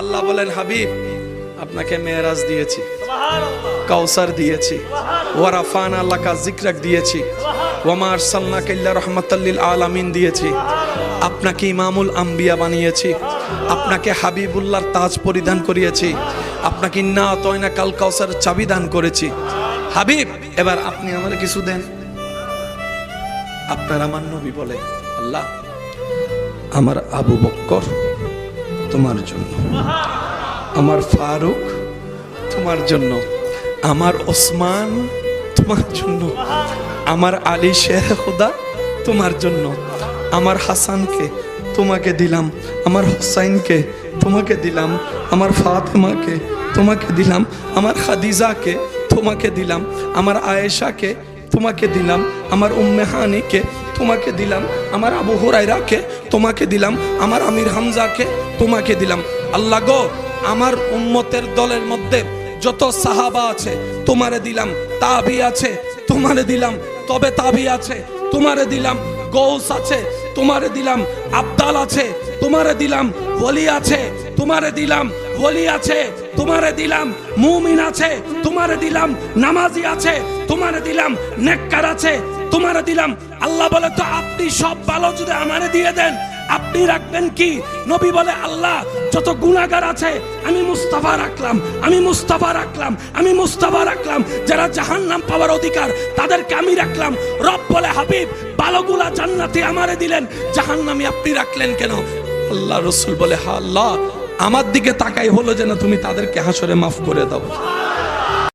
আল্লাহ বলেন, হাবিব আপনাকে মেরাজ দিয়েছি, কাউসার দিয়েছি, ওয়ারাফানা লাকা যিকরাক দিয়েছি, ওয়ামা আরসালনাকা ইল্লা রাহমাতাল লিল আলামিন দিয়েছি, আপনাকে ইমামুল আম্বিয়া বানিয়েছি, আপনাকে হাবিবুল্লাহর তাজ পরিধান করিয়েছি, আপনাকে ইন্না আতাইনা কাল কাউসার চাবি দান করেছি। হাবিব, এবার আপনি আমারে কিছু দেন। আপনার আমার নবী বলে, আল্লাহ আমার আবু বকর তোমার জন্য, আমার ফারুক তোমার জন্য, আমার ওসমান তোমার জন্য, আমার আলী শেখ খুদা তোমার জন্য, আমার হাসানকে তোমাকে দিলাম, আমার হুসাইনকে তোমাকে দিলাম, আমার ফাতেমাকে তোমাকে দিলাম, আমার খাদিজাকে তোমাকে দিলাম, আমার আয়েশাকে তোমাকে দিলাম, আমার উম্মে হানিকে তোমাকে দিলাম, আমার আবু হুরায়রাকে তোমাকে দিলাম, আমার আমির হামজাকে তোমাকে দিলাম। আল্লাহ গো, আমার উম্মতের দলের মধ্যে যত সাহাবা আছে তোমারে দিলাম, তাবি আছে তোমারে দিলাম, তবে তাবি আছে তোমারে দিলাম, গৌস আছে তোমারে দিলাম, আব্দাল আছে তোমারে দিলাম, ওলি আছে তোমারে দিলাম, ওলি আছে তোমারে দিলাম, মুমিন আছে তোমারে দিলাম, নামাজি আছে তোমারে দিলাম, নেককার আছে তোমারে দিলাম। আল্লাহ বলে, তো আপনি সব ভালো যদি আমারে দিয়ে দেন আপনি রাখবেন কি? নবী বলে, আল্লাহ যত গুনাহগার আছে আমি মুস্তাফা রাখলাম, আমি মুস্তাফা রাখলাম, আমি মুস্তাফা রাখলাম, যারা জাহান্নাম পাওয়ার অধিকার তাদেরকে আমি রাখলাম। রব বলে, হাবিব ভালোগুলা জান্নাতে আমারে দিলেন, জাহান্নামী আপনি রাখলেন কেন? আল্লাহ রাসূল বলে, হ্যাঁ আল্লাহ, আমার দিকে তাকাই হলো যেন তুমি তাদেরকে হাসরে মাফ করে দাও।